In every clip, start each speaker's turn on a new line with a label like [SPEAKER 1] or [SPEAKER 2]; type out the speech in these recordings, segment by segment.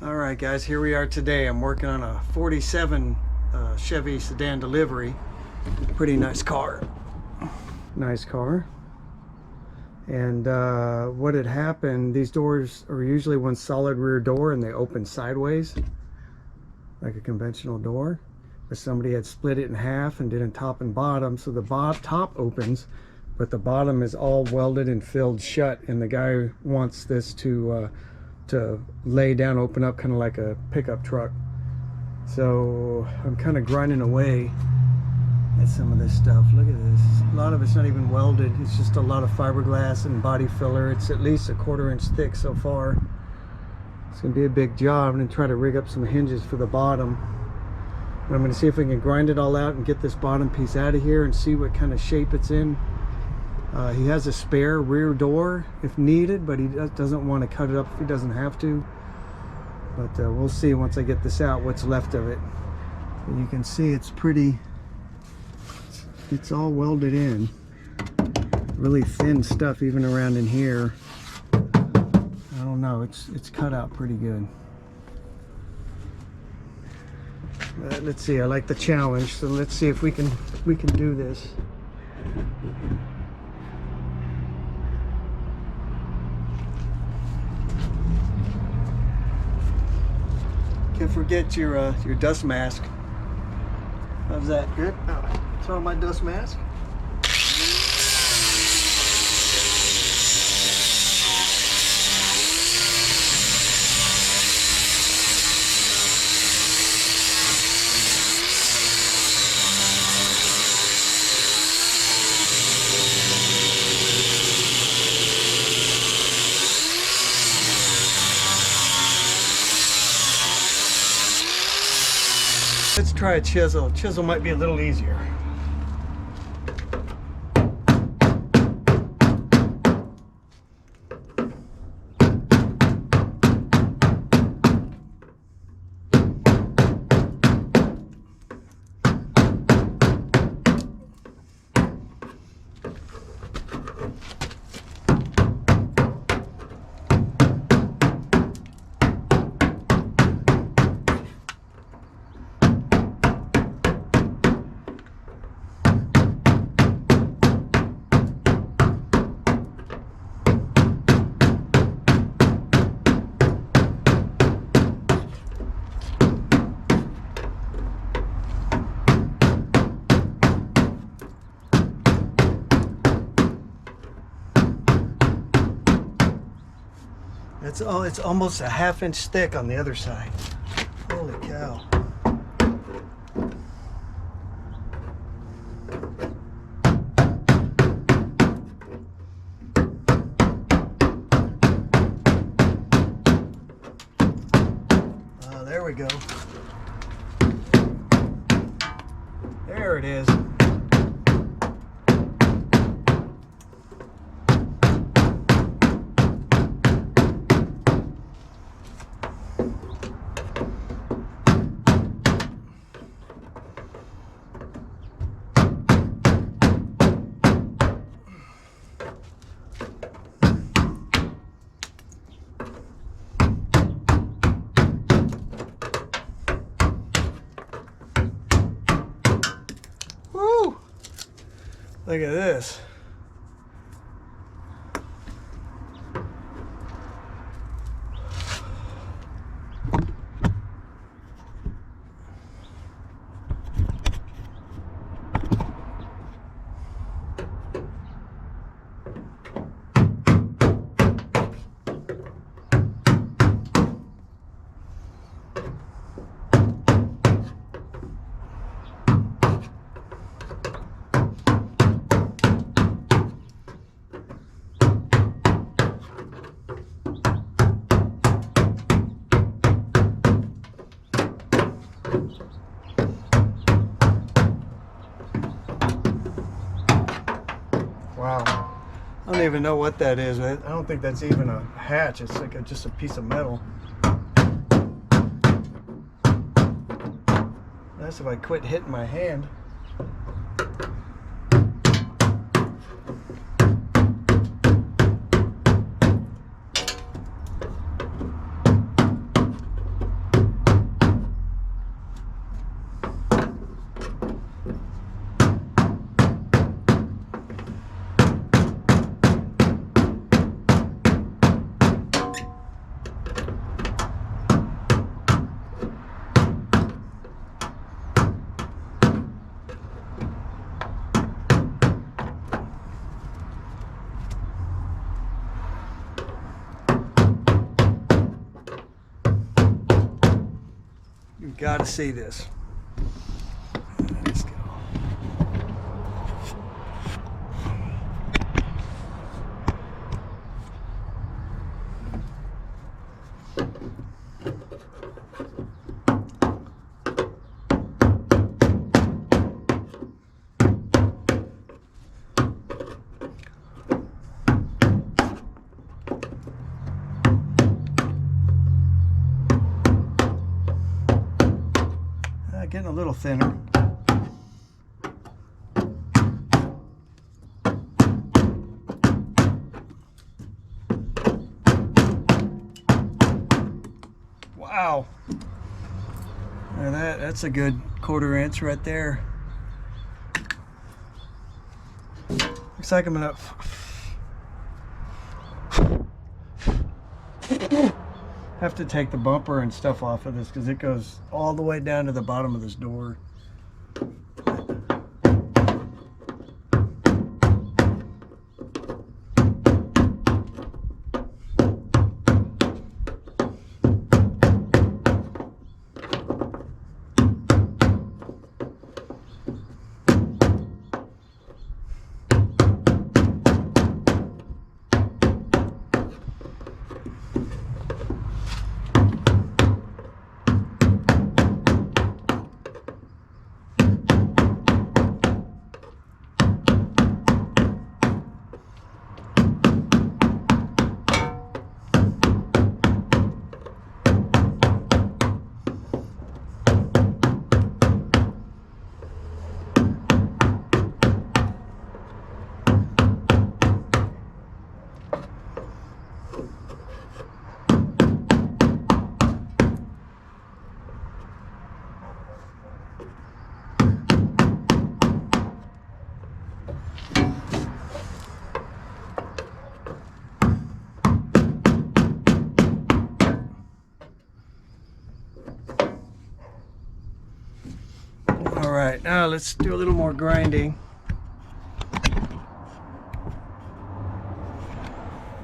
[SPEAKER 1] All right, guys, here we are today. I'm working on a 47 Chevy sedan delivery. Pretty nice car. Nice car. And what had happened, these doors are usually one solid rear door and they open sideways like a conventional door. But somebody had split it in half and did a top and bottom, so the top opens, but the bottom is all welded and filled shut, and the guy wants this to lay down, open up, kind of like a pickup truck. So I'm kind of grinding away at some of this stuff. Look at this. A lot of it's not even welded. It's just a lot of fiberglass and body filler. It's at least a 1/4 inch thick so far. It's gonna be a big job. I'm gonna try to rig up some hinges for the bottom. And I'm gonna see if we can grind it all out and get this bottom piece out of here and see what kind of shape it's in. He has a spare rear door if needed, but he doesn't want to cut it up if he doesn't have to. But we'll see once I get this out what's left of it. And you can see it's pretty, it's all welded in. Really thin stuff even around in here. I don't know, it's cut out pretty good. Let's see, I like the challenge, so let's see if we can do this. Can't forget your dust mask. How's that? Good? Throw on my dust mask. Let's try a chisel. Chisel might be a little easier. It's almost a 1/2 inch thick on the other side. Holy cow. There we go. There it is. Look at this. Wow. I don't even know what that is. I don't think that's even a hatch. It's like just a piece of metal. That's if I quit hitting my hand. You gotta see this. Let's go. Getting a little thinner. Wow. Now that's a good 1/4 inch right there. Looks like I'm gonna have to take the bumper and stuff off of this because it goes all the way down to the bottom of this door. Alright, now let's do a little more grinding.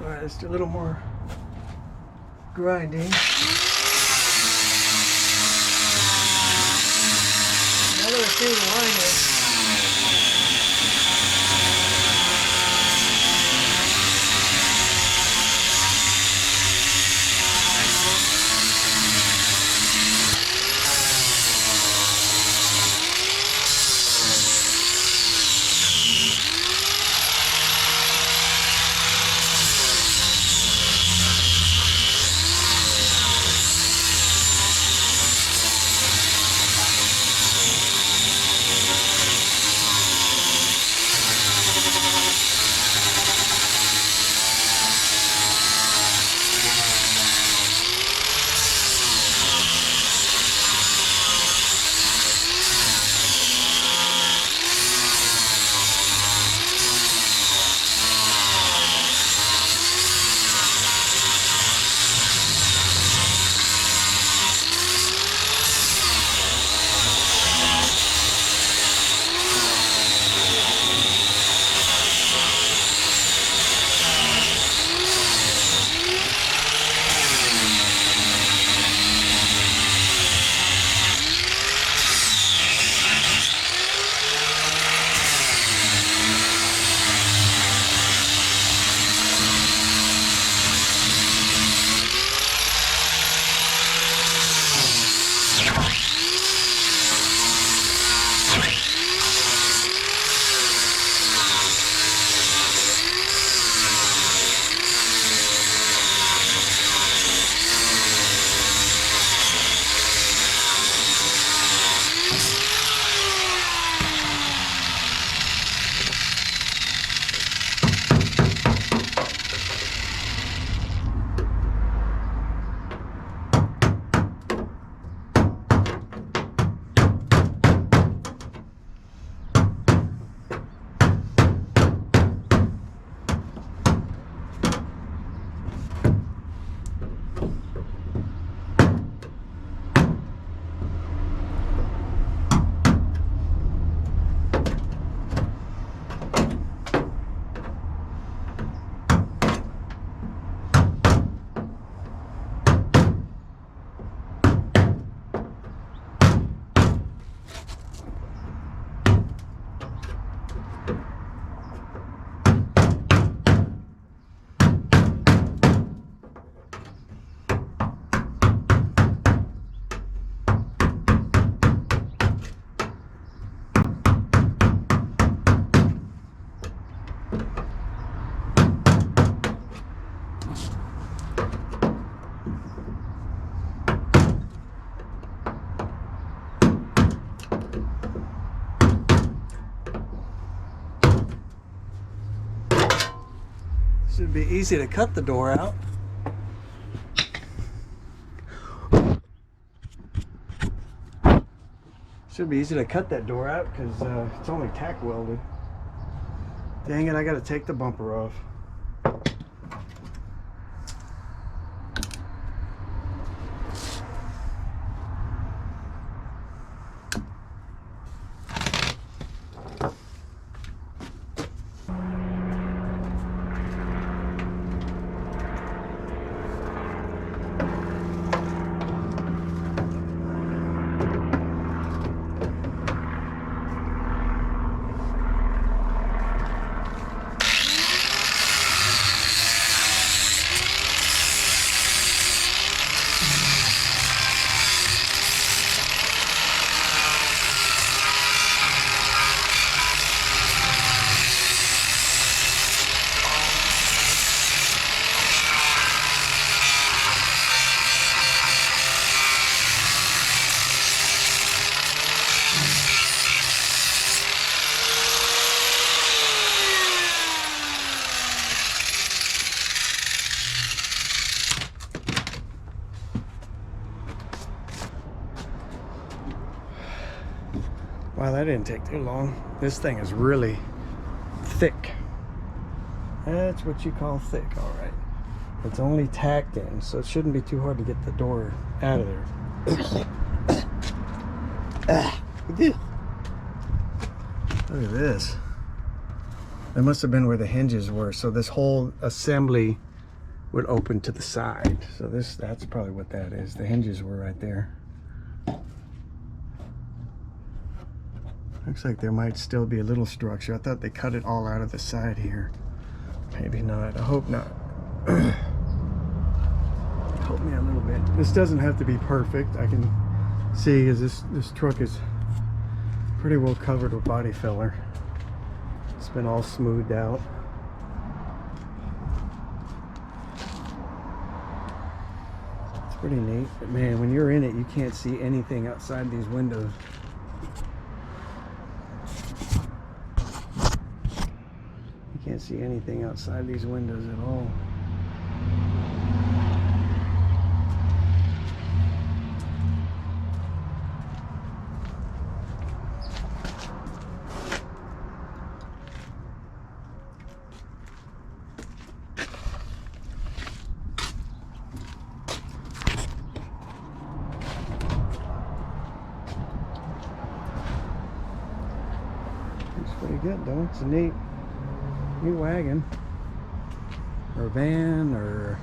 [SPEAKER 1] Alright, let's do a little more grinding. Now that I see the line is. Should be easy to cut the door out. Should be easy to cut that door out because it's only tack welded. Dang it, I gotta take the bumper off. Wow, that didn't take too long. This thing is really thick. That's what you call thick, all right. It's only tacked in, so it shouldn't be too hard to get the door out of there. Look at this. That must have been where the hinges were, so this whole assembly would open to the side. So that's probably what that is. The hinges were right there. Looks like there might still be a little structure. I thought they cut it all out of the side here. Maybe not. I hope not. Help me a little bit. This doesn't have to be perfect. I can see as this truck is pretty well covered with body filler. It's been all smoothed out. It's pretty neat. But man, when you're in it, you can't see anything outside these windows. Can't see anything outside these windows at all. It's pretty good though. It's a neat wagon or van or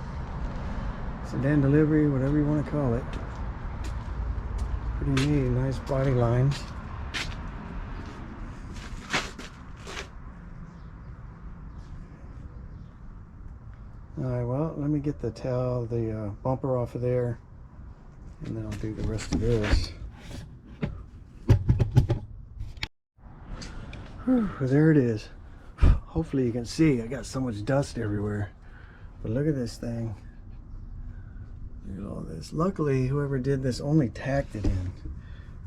[SPEAKER 1] sedan delivery, whatever you want to call it. Pretty neat. Nice body lines. Alright, well, let me get the bumper off of there, and then I'll do the rest of this. Whew, there it is. Hopefully you can see. I got so much dust everywhere. But look at this thing. Look at all this. Luckily, whoever did this only tacked it in.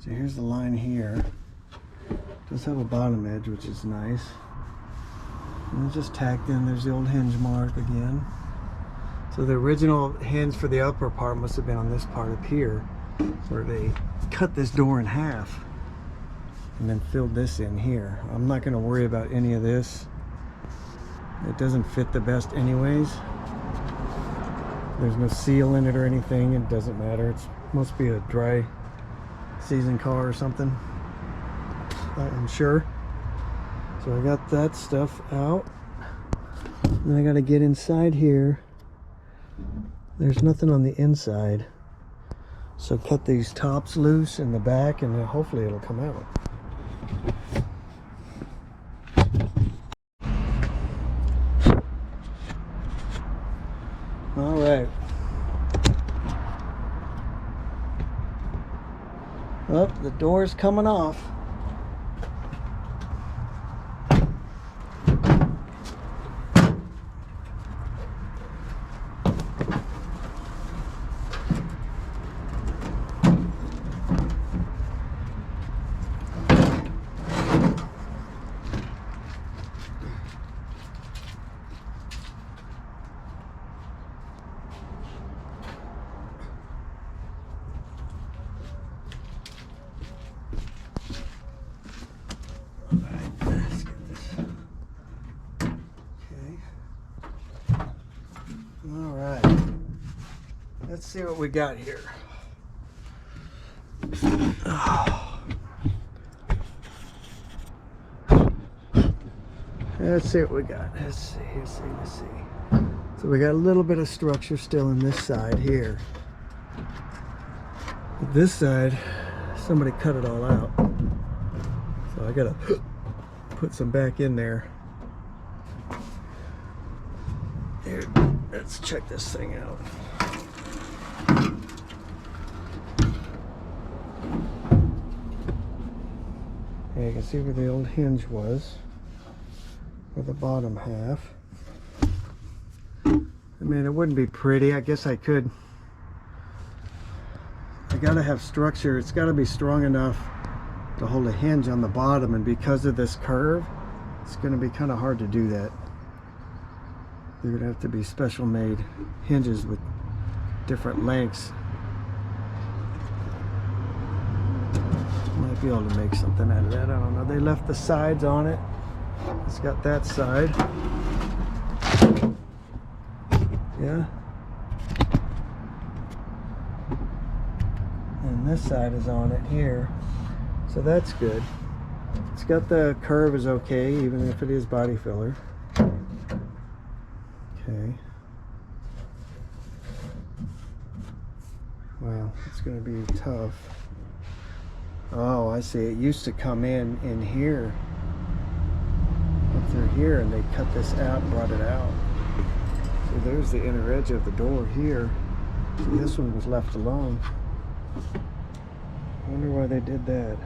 [SPEAKER 1] So here's the line here. Does have a bottom edge, which is nice. And it's just tacked in. There's the old hinge mark again. So the original hinge for the upper part must have been on this part up here, where they cut this door in half and then filled this in here. I'm not going to worry about any of this. It doesn't fit the best anyways. There's no seal in it or anything. It doesn't matter. It must be a dry season car or something, I'm sure. So I got that stuff out. Then I got to get inside here. There's nothing on the inside. So cut these tops loose in the back, and then hopefully it'll come out. All right. Well, the door's coming off. see what we got here. Let's see what we got. Let's see. So we got a little bit of structure still in this side here. But this side, somebody cut it all out. So I gotta put some back in there. Here, let's check this thing out. And you can see where the old hinge was, for the bottom half. I mean, it wouldn't be pretty. I guess I could. I gotta have structure. It's gotta be strong enough to hold a hinge on the bottom, and because of this curve, it's gonna be kind of hard to do that. They're gonna have to be special made hinges with different lengths. Might be able to make something out of that. I don't know. They left the sides on it. It's got that side. Yeah. And this side is on it here. So that's good. It's got the curve is okay, even if it is body filler. Okay. Well, it's going to be tough. Oh, I see. It used to come in here. Up through here, and they cut this out and brought it out. So there's the inner edge of the door here. See, this one was left alone. I wonder why they did that.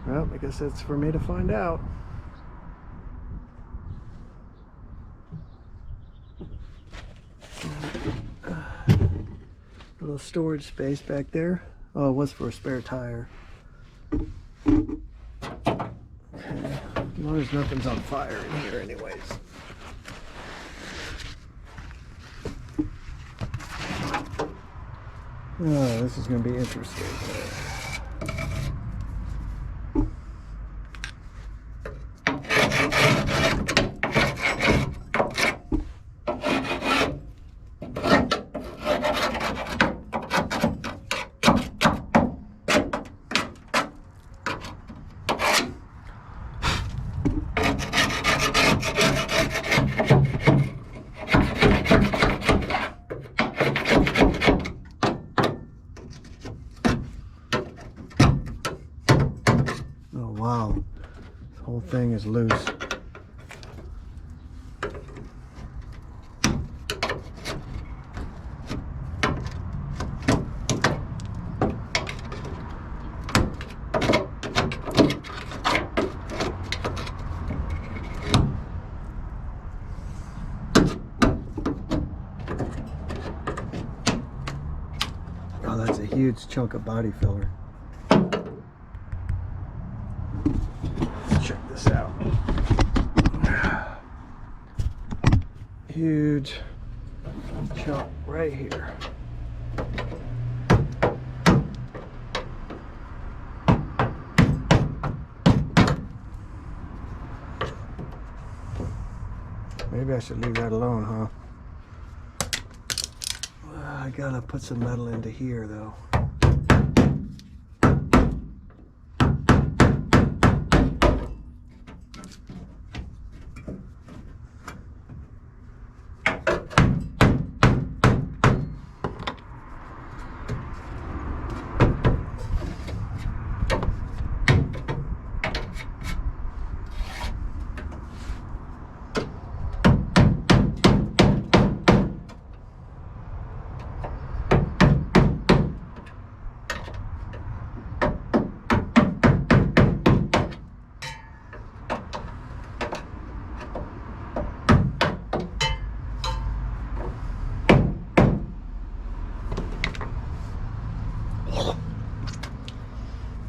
[SPEAKER 1] Well, I guess that's for me to find out. A little storage space back there. Oh, it was for a spare tire. Okay. As long as nothing's on fire in here anyways. Oh, this is going to be interesting. Wow, this whole thing is loose. Oh, that's a huge chunk of body filler. Check this out. Huge chunk right here. Maybe I should leave that alone, huh? I gotta put some metal into here though.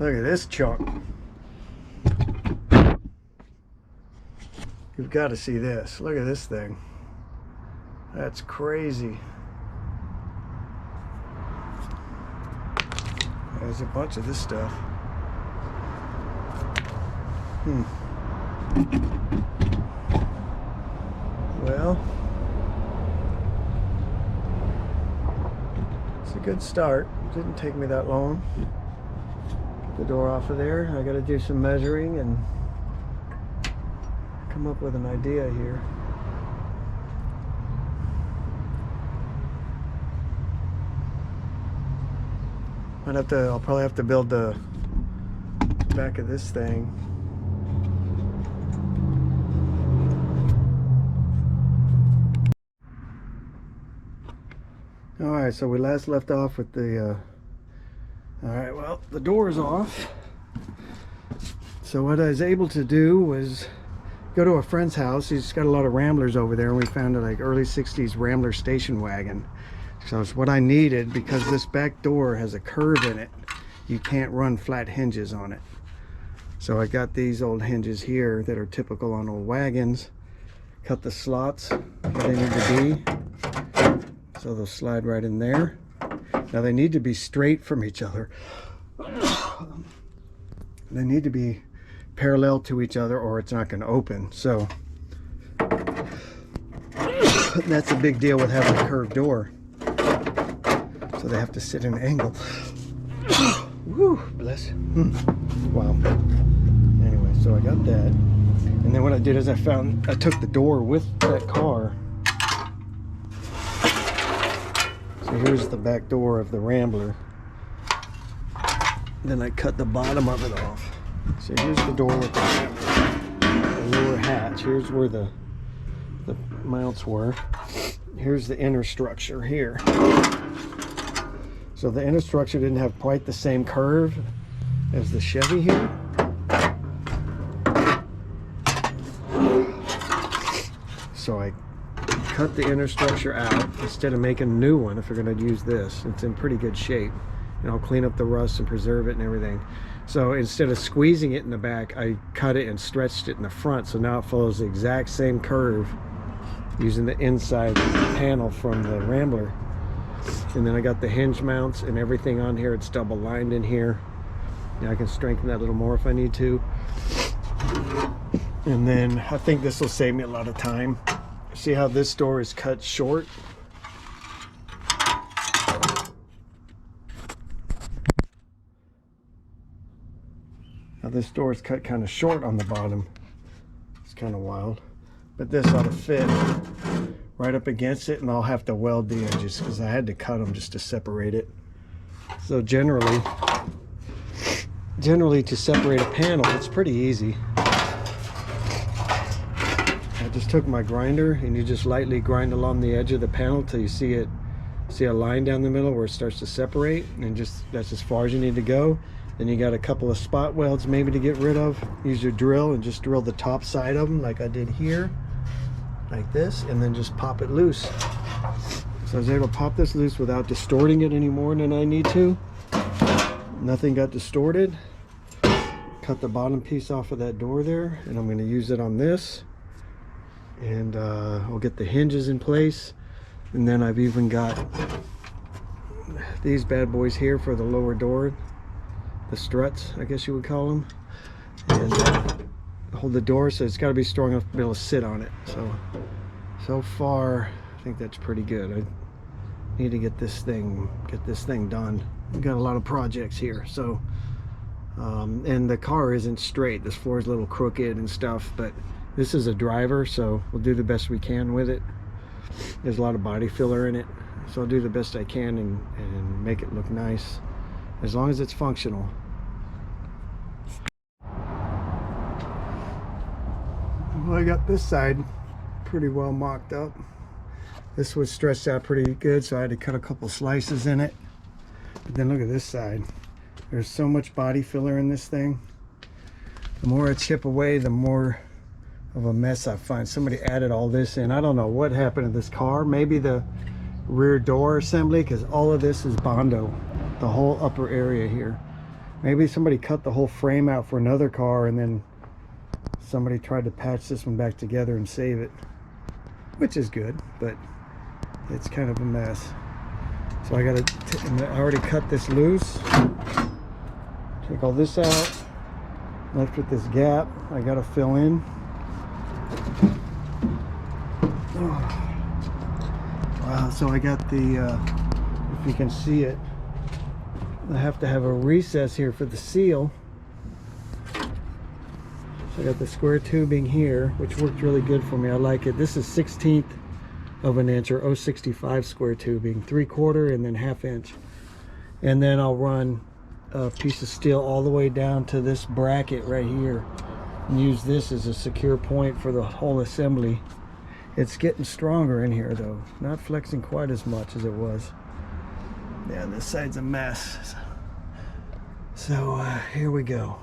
[SPEAKER 1] Look at this chunk. You've got to see this. Look at this thing. That's crazy. There's a bunch of this stuff. Well, it's a good start. Didn't take me that long. Get the door off of there. I got to do some measuring and come up with an idea here. I'll probably have to build the back of this thing. Alright, so we last left off with the alright, well, the door is off. So what I was able to do was go to a friend's house. He's got a lot of Ramblers over there, and we found a like early 60s Rambler station wagon. So it's what I needed, because this back door has a curve in it. You can't run flat hinges on it. So I got these old hinges here that are typical on old wagons. Cut the slots where they need to be, so they'll slide right in there. Now they need to be straight from each other. They need to be parallel to each other, or it's not going to open. So that's a big deal with having a curved door. So they have to sit in an angle. Woo, bless. Wow. Anyway, so I got that. And then what I did is I took the door with that car. So here's the back door of the Rambler. Then I cut the bottom of it off. So here's the door with the lower hatch. Here's where the mounts were. Here's the inner structure here. So the inner structure didn't have quite the same curve as the Chevy here. So I cut the inner structure out instead of making a new one. If you're going to use this, it's in pretty good shape, and I'll clean up the rust and preserve it and everything. So instead of squeezing it in the back, I cut it and stretched it in the front, so now it follows the exact same curve using the inside panel from the Rambler. And then I got the hinge mounts and everything on here. It's double lined in here. Now I can strengthen that a little more if I need to. And then I think this will save me a lot of time. See how this door is cut short? Now this door is cut kind of short on the bottom. It's kind of wild. But this ought to fit right up against it, and I'll have to weld the edges because I had to cut them just to separate it. So generally to separate a panel, it's pretty easy. I just took my grinder and you just lightly grind along the edge of the panel till you see a line down the middle where it starts to separate, and just that's as far as you need to go. Then you got a couple of spot welds maybe to get rid of. Use your drill and just drill the top side of them like I did here, like this, and then just pop it loose. So I was able to pop this loose without distorting it any more than I need to. Nothing got distorted. Cut the bottom piece off of that door there, and I'm going to use it on this. And I'll get the hinges in place. And then I've even got these bad boys here for the lower door, the struts, I guess you would call them, and hold the door, so it's got to be strong enough to be able to sit on it. So far I think that's pretty good. I need to get this thing done. We've got a lot of projects here, so and the car isn't straight. This floor is a little crooked and stuff, but this is a driver, so we'll do the best we can with it. There's a lot of body filler in it, so I'll do the best I can and make it look nice, as long as it's functional. Well, I got this side pretty well mocked up. This was stretched out pretty good, so I had to cut a couple slices in it. But then look at this side. There's so much body filler in this thing. The more I chip away, the more of a mess I find. Somebody added all this in. I don't know what happened to this car. Maybe the rear door assembly, because all of this is Bondo, the whole upper area here. Maybe somebody cut the whole frame out for another car, and then somebody tried to patch this one back together and save it, which is good, but it's kind of a mess. So I already cut this loose. Take all this out. Left with this gap I gotta fill in. Wow, so I got the, if you can see it, I have to have a recess here for the seal. So I got the square tubing here, which worked really good for me. I like it. This is 1/16 of an inch, or 0.65 square tubing, 3/4 and then 1/2 inch. And then I'll run a piece of steel all the way down to this bracket right here and use this as a secure point for the whole assembly. It's getting stronger in here though, not flexing quite as much as it was. Yeah, this side's a mess. So here we go.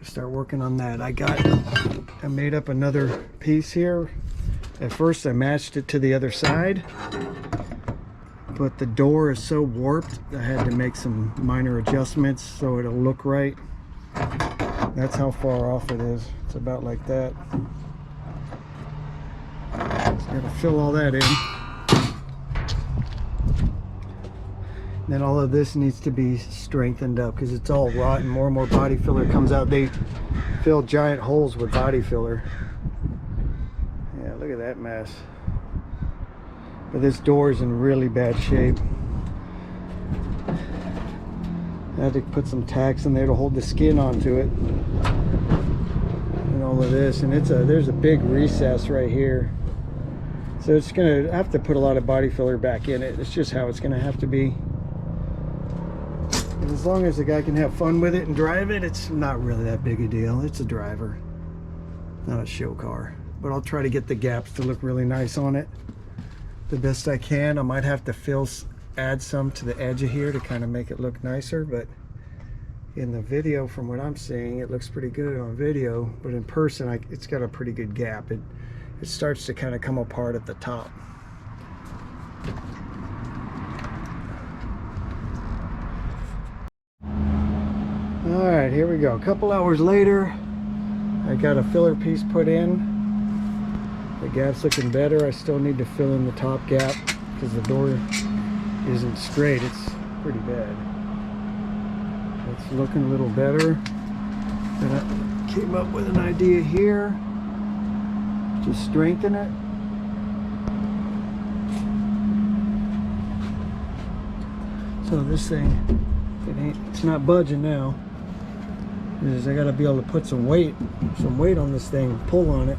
[SPEAKER 1] Start working on that. I made up another piece here. At first I matched it to the other side, but the door is so warped I had to make some minor adjustments so it'll look right. That's how far off it is. It's about like that. Just gotta fill all that in. Then all of this needs to be strengthened up because it's all rotten. More and more body filler comes out. They fill giant holes with body filler. Yeah, look at that mess. But this door is in really bad shape. I had to put some tacks in there to hold the skin onto it. And all of this. And there's a big recess right here. So it's gonna have to put a lot of body filler back in it. It's just how it's gonna have to be. And as long as the guy can have fun with it and drive it, it's not really that big a deal. It's a driver, not a show car. But I'll try to get the gaps to look really nice on it the best I can. I might have to add some to the edge of here to kind of make it look nicer, but in the video, from what I'm seeing, it looks pretty good on video, but in person it's got a pretty good gap. It starts to kind of come apart at the top. All right, here we go. A couple hours later, I got a filler piece put in. The gap's looking better. I still need to fill in the top gap because the door isn't straight. It's pretty bad. It's looking a little better. Then I came up with an idea here to strengthen it. So this thing, it's not budging now. I gotta be able to put some weight on this thing, pull on it.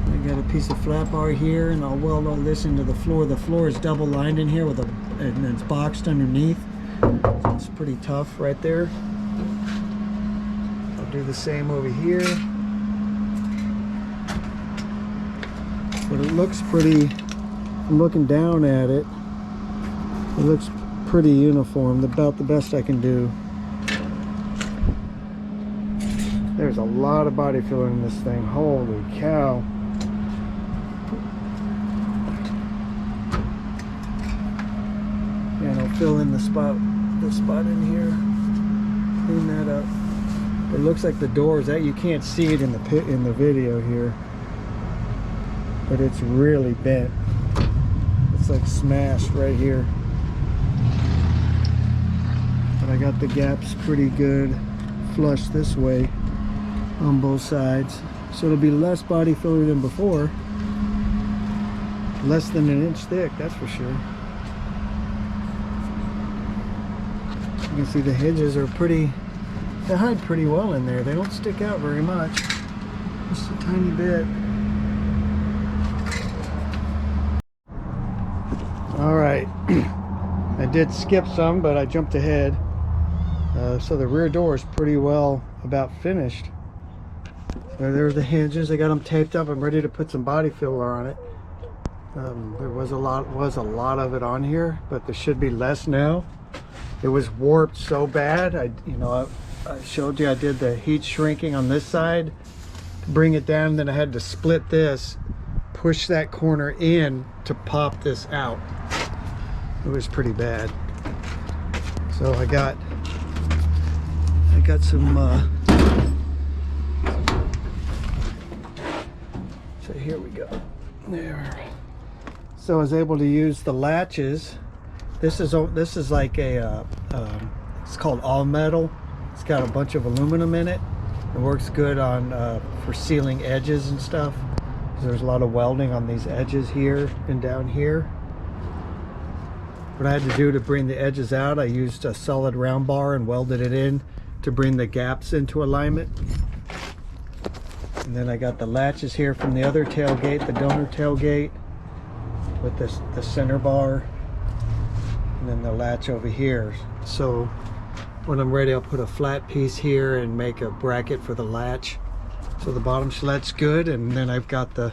[SPEAKER 1] I got a piece of flat bar here, and I'll weld all this into the floor. The floor is double lined in here and it's boxed underneath. So it's pretty tough right there. I'll do the same over here. But it looks pretty, I'm looking down at it. It looks pretty uniform, about the best I can do. There's a lot of body filler in this thing. Holy cow. And I'll fill in the spot in here. Clean that up. It looks like the door is that you can't see it in the video here. But it's really bent. It's like smashed right here. But I got the gaps pretty good flush this way on both sides, so it'll be less body filler than before. Less than an inch thick, that's for sure. You can see the hinges are they hide pretty well in there. They don't stick out very much, just a tiny bit. All right, I did skip some, but I jumped ahead. So the rear door is pretty well about finished. There's the hinges. I got them taped up. I'm ready to put some body filler on it. There was a lot of it on here, but there should be less now. It was warped so bad. I showed you I did the heat shrinking on this side to bring it down. Then I had to split this, push that corner in to pop this out. It was pretty bad. So I got some so here we go. There. So I was able to use the latches. This is like a it's called all metal. It's got a bunch of aluminum in it. It works good on for sealing edges and stuff. There's a lot of welding on these edges here and down here. What I had to do to bring the edges out, I used a solid round bar and welded it in to bring the gaps into alignment. And then I got the latches here from the other tailgate, the donor tailgate, with the center bar, and then the latch over here. So when I'm ready, I'll put a flat piece here and make a bracket for the latch. So the bottom slet's good, and then I've got the,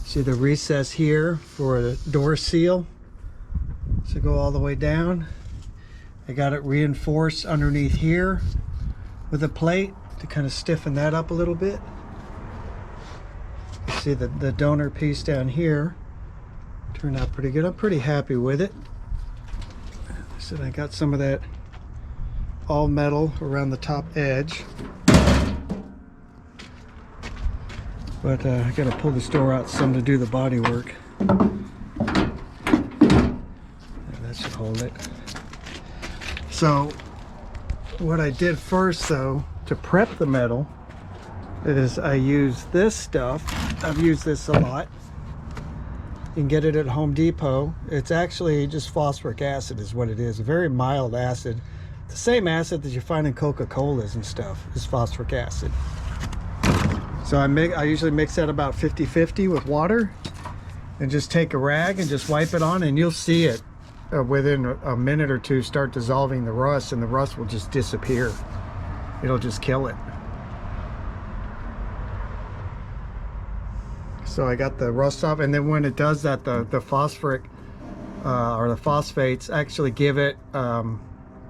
[SPEAKER 1] see the recess here for the door seal. So go all the way down. I got it reinforced underneath here with a plate to kind of stiffen that up a little bit. You see the donor piece down here turned out pretty good. I'm pretty happy with it. So I got some of that all metal around the top edge. But I gotta pull this door out some to do the body work. Yeah, that should hold it. So what I did first though to prep the metal is I used this stuff. I've used this a lot. You can get it at Home Depot. It's actually just phosphoric acid is what it is. A very mild acid. The same acid that you find in Coca-Colas and stuff is phosphoric acid. So I usually mix that about 50-50 with water and just take a rag and just wipe it on, and you'll see it within a minute or two start dissolving the rust, and the rust will just disappear. It'll just kill it. So I got the rust off, and then when it does that, the phosphoric or the phosphates actually give it a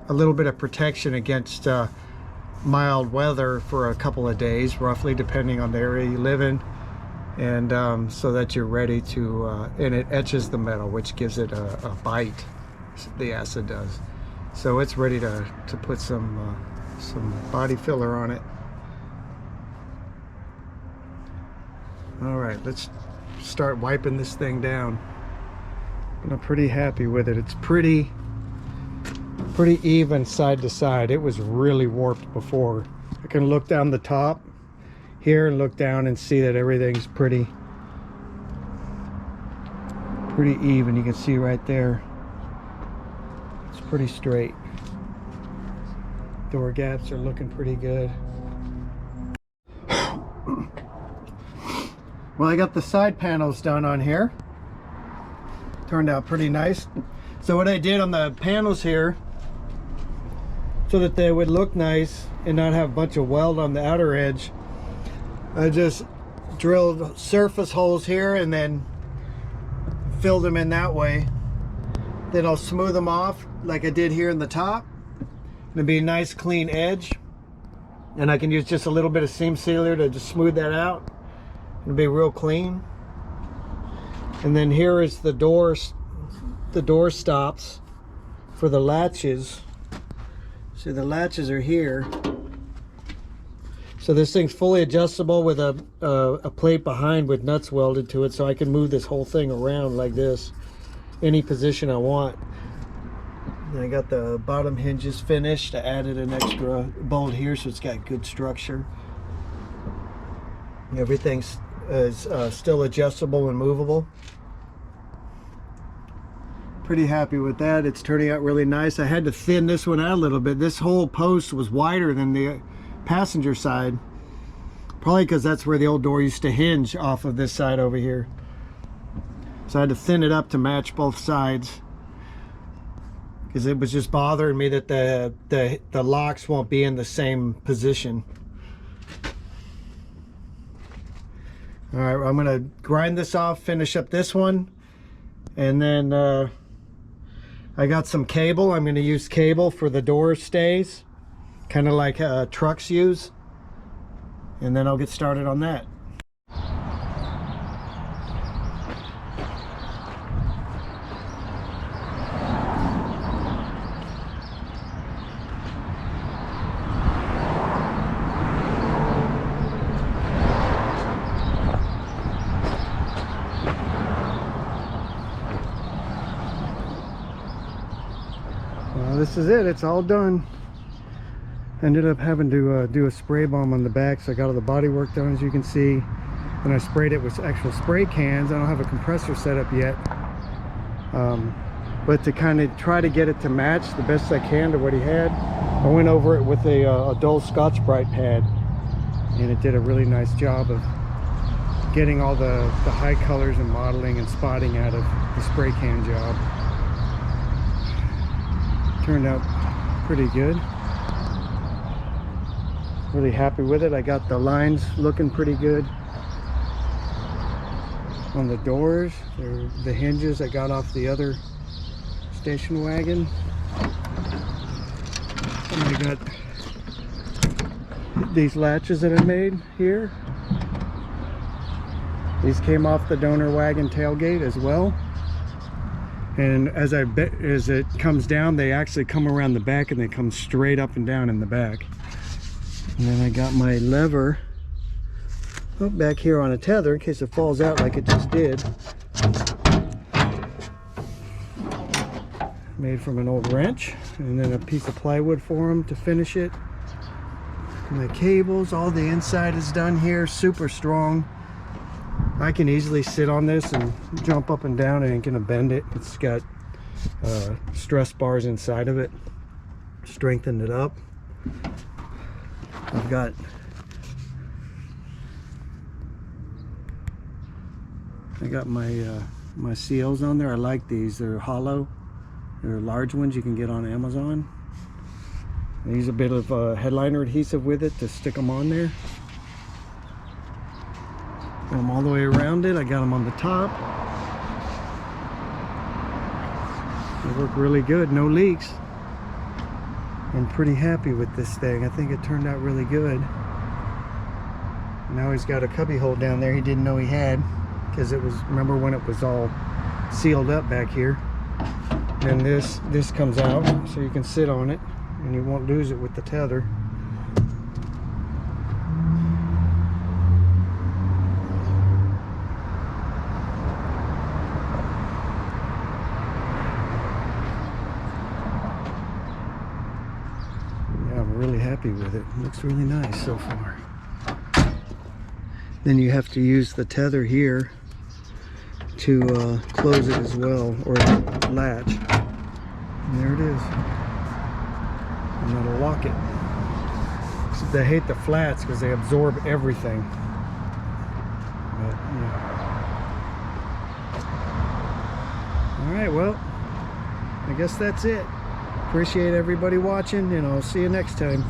[SPEAKER 1] little bit of protection against mild weather for a couple of days, roughly, depending on the area you live in, and so that you're ready to, and it etches the metal, which gives it a bite, the acid does. So it's ready to put some body filler on it. All right, let's start wiping this thing down. And I'm pretty happy with it. It's pretty even side to side. It was really warped before. I can look down the top here and look down and see that everything's pretty even. You can see right there it's pretty straight. Door gaps are looking pretty good. Well, I got the side panels done on here. Turned out pretty nice. So what I did on the panels here, so that they would look nice and not have a bunch of weld on the outer edge, I just drilled surface holes here and then filled them in that way. Then I'll smooth them off like I did here in the top. It'll be a nice clean edge, and I can use just a little bit of seam sealer to just smooth that out. It'll be real clean. And then here is the door stops for the latches. So the latches are here. So this thing's fully adjustable with a plate behind with nuts welded to it, so I can move this whole thing around like this, any position I want. And I got the bottom hinges finished. I added an extra bolt here so it's got good structure. Everything's still adjustable and movable. Pretty happy with that. It's turning out really nice. I had to thin this one out a little bit. This whole post was wider than the passenger side, probably because that's where the old door used to hinge off of this side over here. So I had to thin it up to match both sides, because it was just bothering me that the locks won't be in the same position. All right, I'm gonna grind this off, finish up this one, and then I got some cable. I'm gonna use cable for the door stays, kind of like trucks use, and then I'll get started on that. This is it. It's all done. Ended up having to do a spray bomb on the back, so I got all the body work done, as you can see. and I sprayed it with actual spray cans. I don't have a compressor set up yet, but to kind of try to get it to match the best I can to what he had, I went over it with a dull Scotch-Brite pad, and it did a really nice job of getting all the high colors and modeling and spotting out of the spray can job. Turned out pretty good. Really happy with it. I got the lines looking pretty good on the doors. They're the hinges I got off the other station wagon. And I got these latches that I made here. These came off the donor wagon tailgate as well. And as it comes down, they actually come around the back and they come straight up and down in the back. And then I got my lever back here on a tether in case it falls out like it just did. Made from an old wrench, and then a piece of plywood for them to finish it. And the cables, all the inside is done here, super strong. I can easily sit on this and jump up and down. It ain't gonna bend it. It's got stress bars inside of it, strengthened it up. I've got my seals on there. I like these. They're hollow. They're large ones you can get on Amazon. I use a bit of headliner adhesive with it to stick them on there. Got them all the way around it. I got them on the top. They work really good. No leaks. I'm pretty happy with this thing. I think it turned out really good. Now he's got a cubby hole down there he didn't know he had, because it was, remember when it was all sealed up back here. And this comes out so you can sit on it and you won't lose it with the tether. Really happy with it. It looks really nice so far. Then you have to use the tether here to close it as well, or latch. And there it is. And that'll lock it. So they hate the flats because they absorb everything. But, yeah. All right, well, I guess that's it. Appreciate everybody watching, and I'll see you next time.